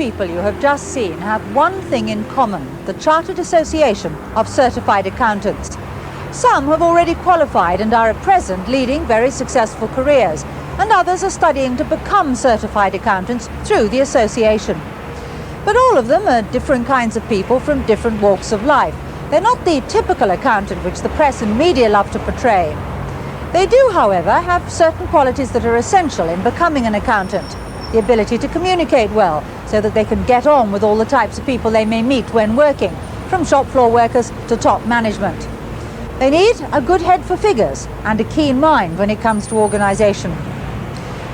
people you have just seen have one thing in common: the Chartered Association of Certified Accountants. Some have already qualified and are at present leading very successful careers, and others are studying to become certified accountants through the association. But all of them are different kinds of people from different walks of life. They're not the typical accountant which the press and media love to portray. They do, however, have certain qualities that are essential in becoming an accountant. The ability to communicate well, so that they can get on with all the types of people they may meet when working, from shop floor workers to top management. They need a good head for figures and a keen mind when it comes to organisation.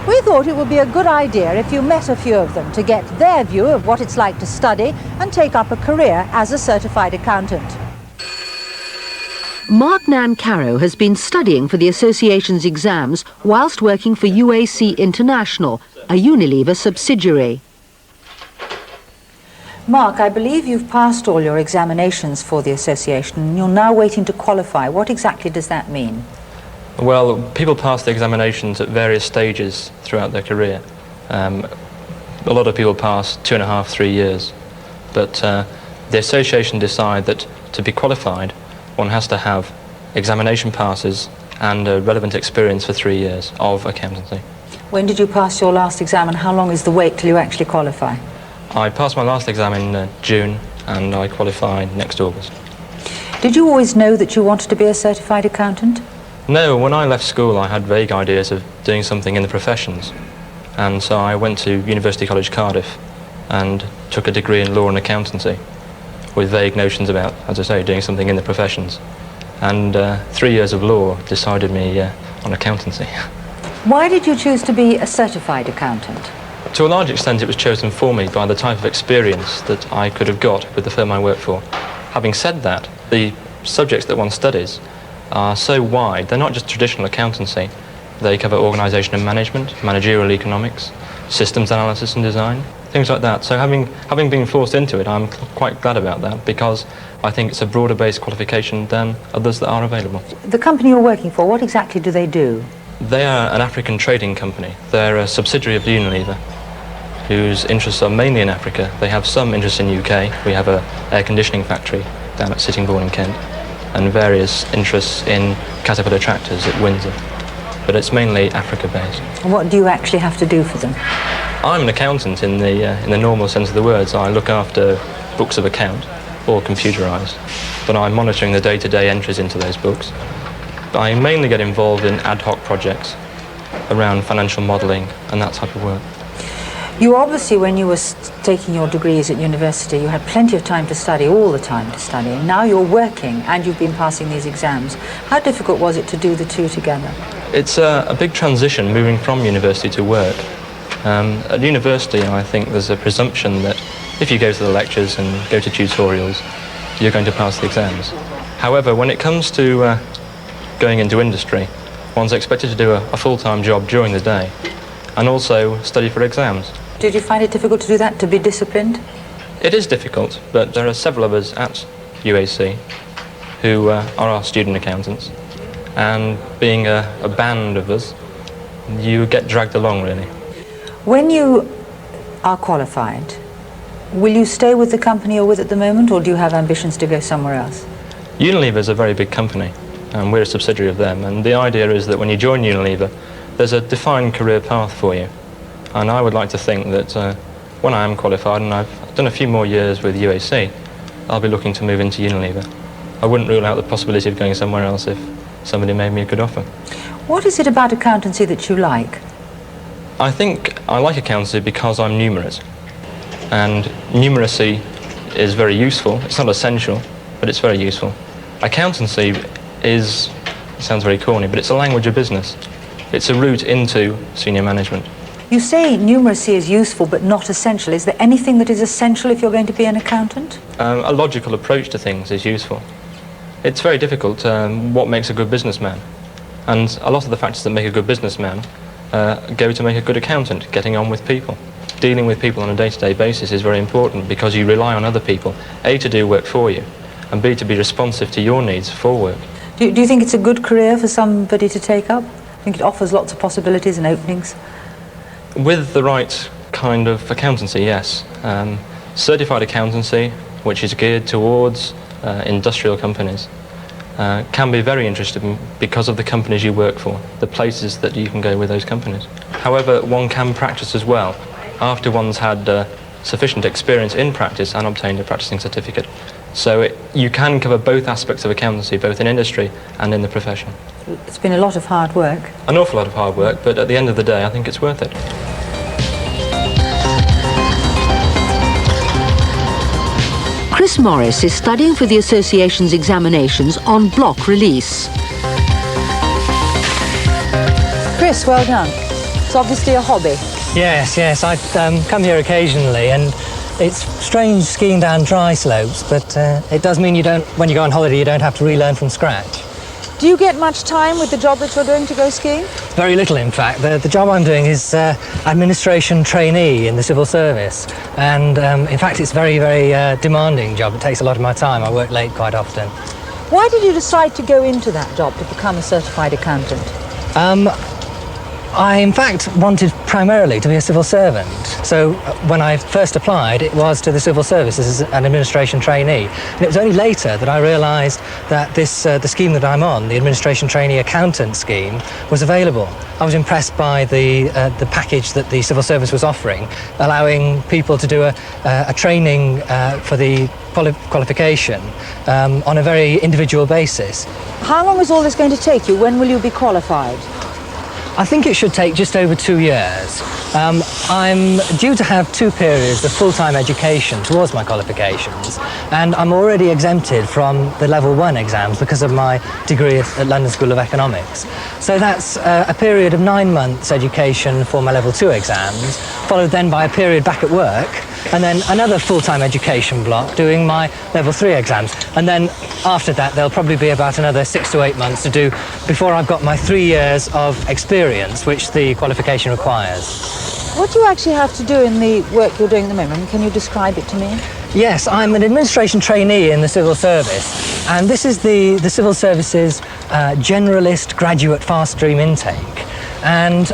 We thought it would be a good idea if you met a few of them to get their view of what it's like to study and take up a career as a certified accountant. Mark Nan Caro has been studying for the association's exams whilst working for UAC International, a Unilever subsidiary. Mark, I believe you've passed all your examinations for the association and you're now waiting to qualify. What exactly does that mean? Well, people pass the examinations at various stages throughout their career. A lot of people pass 2.5, 3 years. But the association decide that to be qualified, one has to have examination passes and a relevant experience for 3 years of accountancy. When did you pass your last exam and how long is the wait till you actually qualify? I passed my last exam in June and I qualified next August. Did you always know that you wanted to be a certified accountant? No, when I left school I had vague ideas of doing something in the professions, and so I went to University College Cardiff and took a degree in law and accountancy with vague notions about, as I say, doing something in the professions. And 3 years of law decided me on accountancy. Why did you choose to be a certified accountant? To a large extent it was chosen for me by the type of experience that I could have got with the firm I work for. Having said that, the subjects that one studies are so wide. They're not just traditional accountancy. They cover organisation and management, managerial economics, systems analysis and design, things like that. So having been forced into it, I'm quite glad about that, because I think it's a broader based qualification than others that are available. The company you're working for, what exactly do they do? They are an African trading company. They're a subsidiary of Unilever, whose interests are mainly in Africa. They have some interest in UK. We have an air conditioning factory down at Sittingbourne in Kent, and various interests in Caterpillar tractors at Windsor. But it's mainly Africa-based. What do you actually have to do for them? I'm an accountant in the normal sense of the words. I look after books of account, all computerised, but I'm monitoring the day-to-day entries into those books. I mainly get involved in ad hoc projects around financial modelling and that type of work. You obviously, when you were taking your degrees at university, you had plenty of time to study, all the time to study, and now you're working and you've been passing these exams. How difficult was it to do the two together? It's a big transition moving from university to work. At university, I think there's a presumption that if you go to the lectures and go to tutorials, you're going to pass the exams. However, when it comes to going into industry, one's expected to do a full-time job during the day and also study for exams. Did you find it difficult to do that, to be disciplined? It is difficult, but there are several of us at UAC who are our student accountants, and being a band of us, you get dragged along, really. When you are qualified, will you stay with the company you're with at the moment, or do you have ambitions to go somewhere else? Unilever is a very big company, and we're a subsidiary of them, and the idea is that when you join Unilever, there's a defined career path for you. And I would like to think that when I am qualified, and I've done a few more years with UAC, I'll be looking to move into Unilever. I wouldn't rule out the possibility of going somewhere else if somebody made me a good offer. What is it about accountancy that you like? I think I like accountancy because I'm numerate. And numeracy is very useful. It's not essential, but it's very useful. Accountancy is, it sounds very corny, but it's a language of business. It's a route into senior management. You say numeracy is useful but not essential. Is there anything that is essential if you're going to be an accountant? A logical approach to things is useful. It's very difficult what makes a good businessman. And a lot of the factors that make a good businessman go to make a good accountant. Getting on with people. Dealing with people on a day-to-day basis is very important, because you rely on other people, A, to do work for you, and B, to be responsive to your needs for work. Do you think it's a good career for somebody to take up? I think it offers lots of possibilities and openings. With the right kind of accountancy, yes. Certified accountancy, which is geared towards industrial companies, can be very interesting because of the companies you work for, the places that you can go with those companies. However, one can practice as well after one's had sufficient experience in practice and obtained a practicing certificate. So you can cover both aspects of accountancy, both in industry and in the profession. It's been a lot of hard work. An awful lot of hard work, but at the end of the day, I think it's worth it. Chris Morris is studying for the association's examinations on block release. Chris, well done. It's obviously a hobby. Yes, I come here occasionally, and it's strange skiing down dry slopes, but it does mean when you go on holiday, you don't have to relearn from scratch. Do you get much time with the job that you're doing to go skiing? Very little, in fact. The job I'm doing is administration trainee in the civil service, and in fact it's a very, very demanding job. It takes a lot of my time. I work late quite often. Why did you decide to go into that job to become a certified accountant? I, in fact, wanted primarily to be a civil servant. So when I first applied, it was to the civil service as an administration trainee. And it was only later that I realised that the scheme that I'm on, the administration trainee accountant scheme, was available. I was impressed by the package that the civil service was offering, allowing people to do a training for the qualification on a very individual basis. How long is all this going to take you? When will you be qualified? I think it should take just over 2 years. I'm due to have 2 periods of full-time education towards my qualifications, and I'm already exempted from the Level 1 exams because of my degree at London School of Economics. So that's a period of 9 months education for my Level 2 exams, followed then by a period back at work, and then another full-time education block doing my Level 3 exams. And then after that, there'll probably be about another 6 to 8 months to do before I've got my 3 years of experience, which the qualification requires. What do you actually have to do in the work you're doing at the moment? Can you describe it to me? Yes, I'm an administration trainee in the civil service, and this is the civil service's generalist graduate fast stream intake. And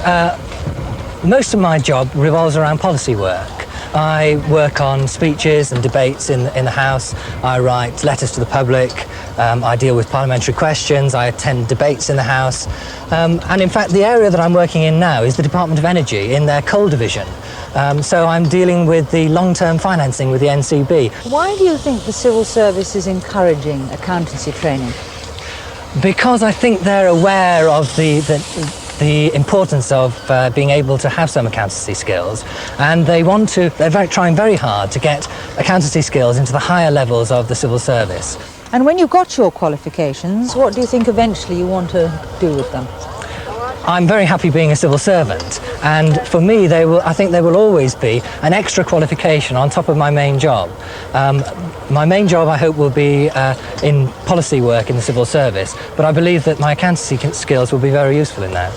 most of my job revolves around policy work. I work on speeches and debates in the House. I write letters to the public. I deal with parliamentary questions. I attend debates in the House. And in fact, the area that I'm working in now is the Department of Energy in their coal division. So I'm dealing with the long-term financing with the NCB. Why do you think the civil service is encouraging accountancy training? Because I think they're aware of the importance of being able to have some accountancy skills, and they're trying very hard to get accountancy skills into the higher levels of the civil service. And when you got your qualifications, what do you think eventually you want to do with them? I'm very happy being a civil servant, and for me I think they will always be an extra qualification on top of my main job. My main job, I hope, will be in policy work in the civil service, but I believe that my accountancy skills will be very useful in that.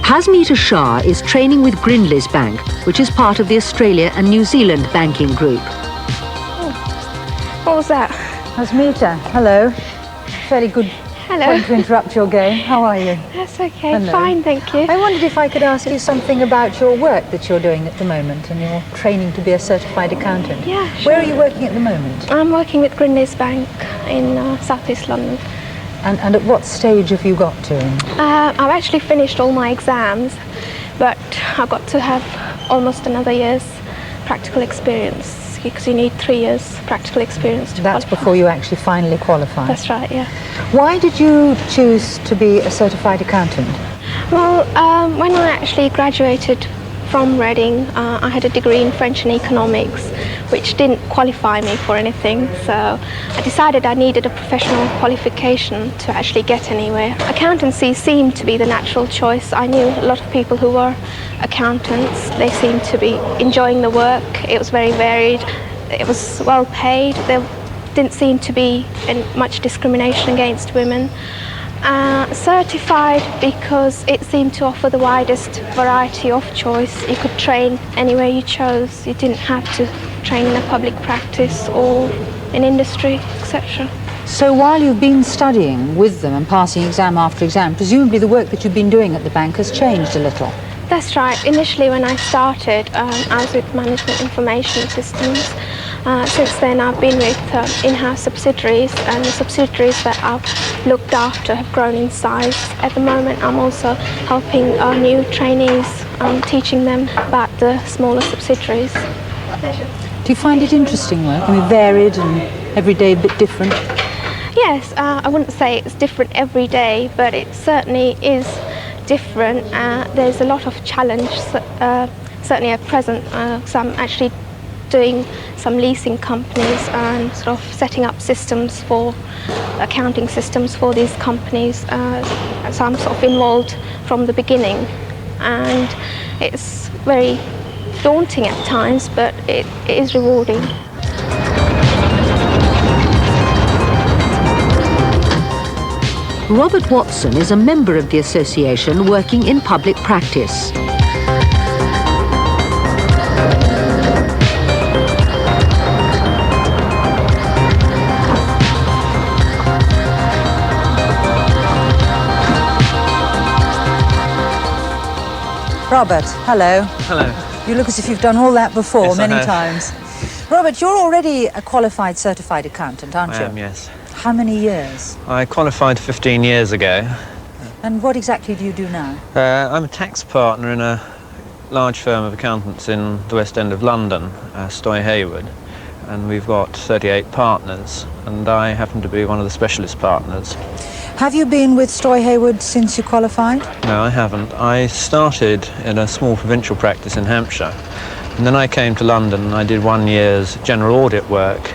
Hasmeeta Shah is training with FILMZzz Bank, which is part of the Australia and New Zealand banking group. What was that? Hasmeeta, hello. Fairly good Hello. point to interrupt your game. How are you? That's okay. Hello. Fine, thank you. I wondered if I could ask you something about your work that you're doing at the moment and your training to be a certified accountant. Yeah, sure. Where are you working at the moment? I'm working with FILMZzz Bank in South East London. And at what stage have you got to? I've actually finished all my exams, but I've got to have almost another year's practical experience, because you need 3 years practical experience to That's qualify. before you actually finally qualify. That's right, yeah. Why did you choose to be a certified accountant? Well, when I actually graduated from Reading, I had a degree in French and economics, which didn't qualify me for anything, so I decided I needed a professional qualification to actually get anywhere. Accountancy seemed to be the natural choice. I knew a lot of people who were accountants. They seemed to be enjoying the work. It was very varied. It was well paid. There didn't seem to be much discrimination against women. Certified because it seemed to offer the widest variety of choice. You could train anywhere you chose. You didn't have to train in a public practice or in industry, etc. So while you've been studying with them and passing exam after exam, presumably the work that you've been doing at the bank has changed a little. That's right. Initially when I started, I was with Management Information Systems. Since then I've been with in-house subsidiaries, and the subsidiaries that I've looked after have grown in size. At the moment I'm also helping our new trainees, teaching them about the smaller subsidiaries. Do you find it interesting work? I mean, varied and every day a bit different? Yes, I wouldn't say it's different every day, but it certainly is different. There's a lot of challenge, certainly at present. So I'm actually doing some leasing companies and sort of setting up systems for accounting systems for these companies. So I'm sort of involved from the beginning, and it's very daunting at times, but it is rewarding. Robert Watson is a member of the association working in public practice. Robert, hello. Hello. You look as if you've done all that before, Yes, I many have. times. Robert, you're already a qualified certified accountant, aren't you? I am, yes. How many years? I qualified 15 years ago. And what exactly do you do now? I'm a tax partner in a large firm of accountants in the West End of London, Stoy Hayward, and we've got 38 partners, and I happen to be one of the specialist partners. Have you been with Stoy Hayward since you qualified? No, I haven't. I started in a small provincial practice in Hampshire, and then I came to London and I did 1 year's general audit work,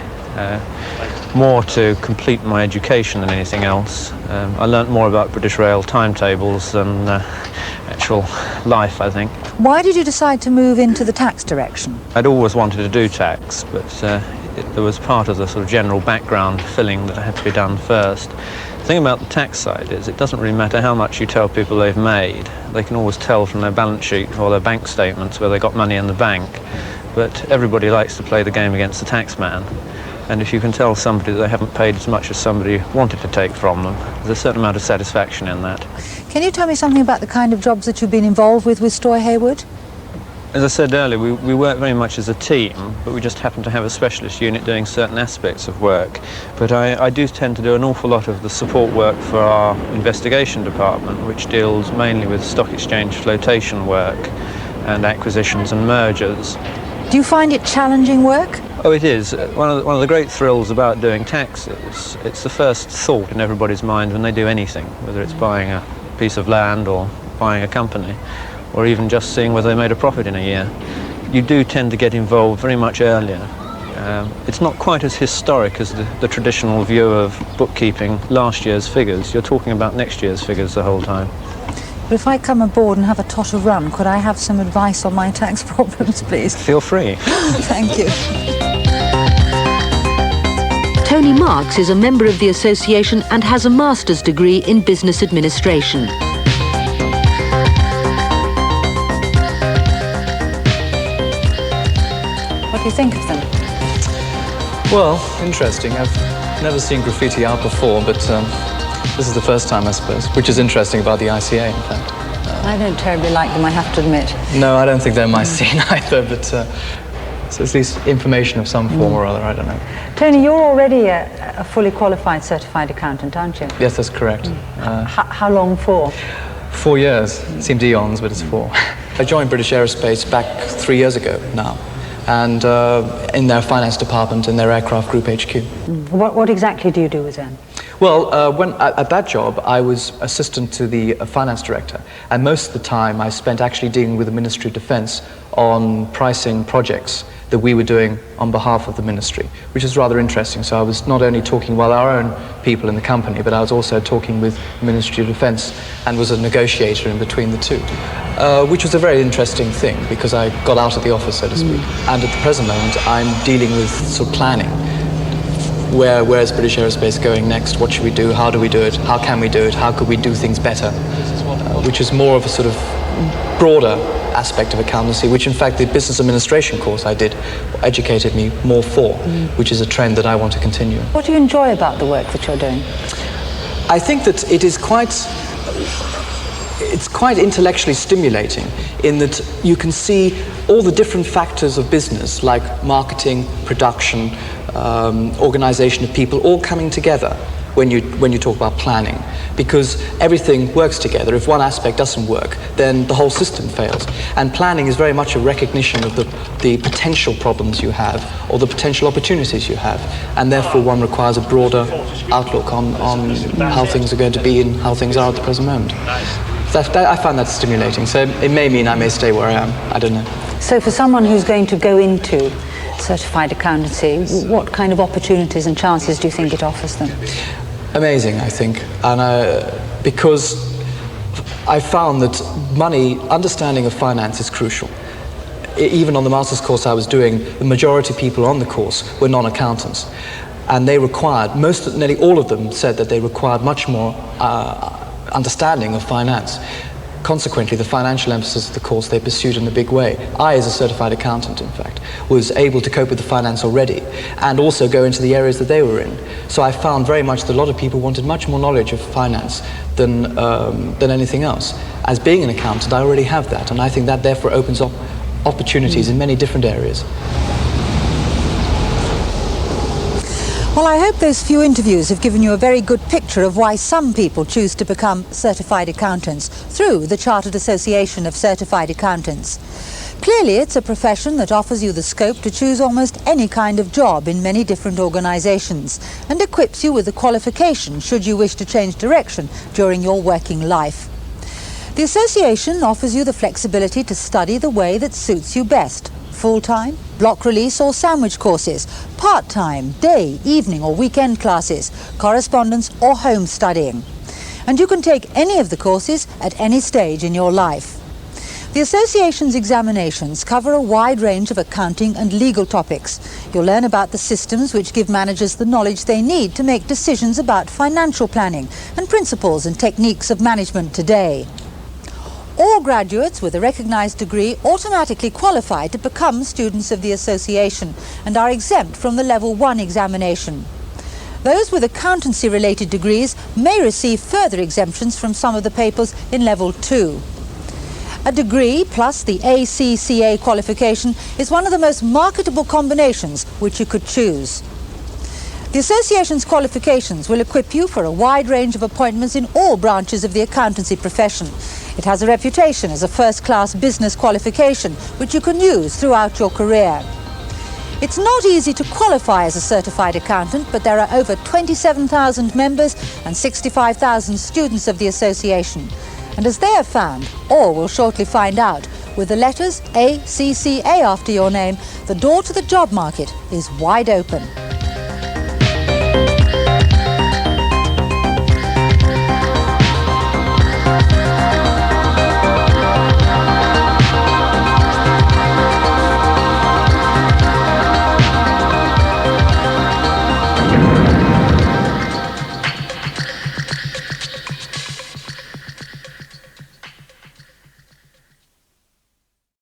more to complete my education than anything else. I learnt more about British Rail timetables than actual life, I think. Why did you decide to move into the tax direction? I'd always wanted to do tax, but there was part of the sort of general background filling that had to be done first. The thing about the tax side is it doesn't really matter how much you tell people they've made. They can always tell from their balance sheet or their bank statements where they got money in the bank. But everybody likes to play the game against the tax man. And if you can tell somebody that they haven't paid as much as somebody wanted to take from them, there's a certain amount of satisfaction in that. Can you tell me something about the kind of jobs that you've been involved with Stoy Hayward? As I said earlier, we work very much as a team, but we just happen to have a specialist unit doing certain aspects of work. But I do tend to do an awful lot of the support work for our investigation department, which deals mainly with stock exchange flotation work and acquisitions and mergers. Do you find it challenging work? Oh, it is. One of the great thrills about doing tax is it's the first thought in everybody's mind when they do anything, whether it's buying a piece of land or buying a company, or even just seeing whether they made a profit in a year. You do tend to get involved very much earlier. It's not quite as historic as the traditional view of bookkeeping last year's figures. You're talking about next year's figures the whole time. But if I come aboard and have a tot of rum, could I have some advice on my tax problems, please? Feel free. Thank you. Tony Marks is a member of the association and has a master's degree in business administration. What do you think of them? Well, interesting. I've never seen graffiti art before, but this is the first time, I suppose, which is interesting about the ICA, in fact. I don't terribly like them, I have to admit. No, I don't think they're my scene either, but so at least information of some form or other, I don't know. Tony, you're already a fully qualified certified accountant, aren't you? Yes, that's correct. How long for? 4 years. It seemed eons, but it's 4. I joined British Aerospace back 3 years ago now, and in their finance department in their aircraft group HQ. What exactly do you do with them? Well, at that job, I was assistant to the finance director, and most of the time I spent actually dealing with the Ministry of Defence on pricing projects that we were doing on behalf of the ministry, which is rather interesting. So I was not only talking with our own people in the company, but I was also talking with the Ministry of Defence and was a negotiator in between the two, which was a very interesting thing because I got out of the office, so to speak. And at the present moment, I'm dealing with sort of planning where is British Aerospace going next? What should we do? How do we do it? How can we do it? How could we do things better? Which is more of a sort of broader aspect of accountancy, which in fact the business administration course I did educated me more for, which is a trend that I want to continue. What do you enjoy about the work that you're doing? I think that it is it's quite intellectually stimulating in that you can see all the different factors of business, like marketing, production, organization of people, all coming together when you talk about planning, because everything works together. If one aspect doesn't work, then the whole system fails. And planning is very much a recognition of the potential problems you have, or the potential opportunities you have, and therefore one requires a broader outlook on how things are going to be and how things are at the present moment. I find that stimulating, so it may mean I may stay where I am, I don't know. So for someone who's going to go into certified accountancy, what kind of opportunities and chances do you think it offers them? Amazing, I think, and because I found that understanding of finance is crucial. Even on the master's course I was doing, the majority of people on the course were non-accountants, and they required, nearly all of them said that they required much more understanding of finance. Consequently, the financial emphasis of the course they pursued in a big way. I, as a certified accountant, in fact, was able to cope with the finance already and also go into the areas that they were in. So I found very much that a lot of people wanted much more knowledge of finance than anything else. As being an accountant, I already have that, and I think that therefore opens up opportunities in many different areas. Well, I hope those few interviews have given you a very good picture of why some people choose to become certified accountants through the Chartered Association of Certified Accountants. Clearly, it's a profession that offers you the scope to choose almost any kind of job in many different organisations and equips you with the qualification should you wish to change direction during your working life. The association offers you the flexibility to study the way that suits you best. Full-time, block release or sandwich courses, part-time, day, evening or weekend classes, correspondence or home studying. And you can take any of the courses at any stage in your life. The association's examinations cover a wide range of accounting and legal topics. You'll learn about the systems which give managers the knowledge they need to make decisions about financial planning and principles and techniques of management today. All graduates with a recognised degree automatically qualify to become students of the association and are exempt from the Level 1 examination. Those with accountancy-related degrees may receive further exemptions from some of the papers in Level 2. A degree plus the ACCA qualification is one of the most marketable combinations which you could choose. The association's qualifications will equip you for a wide range of appointments in all branches of the accountancy profession. It has a reputation as a first-class business qualification which you can use throughout your career. It's not easy to qualify as a certified accountant, but there are over 27,000 members and 65,000 students of the association. And as they have found, or will shortly find out, with the letters ACCA after your name, the door to the job market is wide open.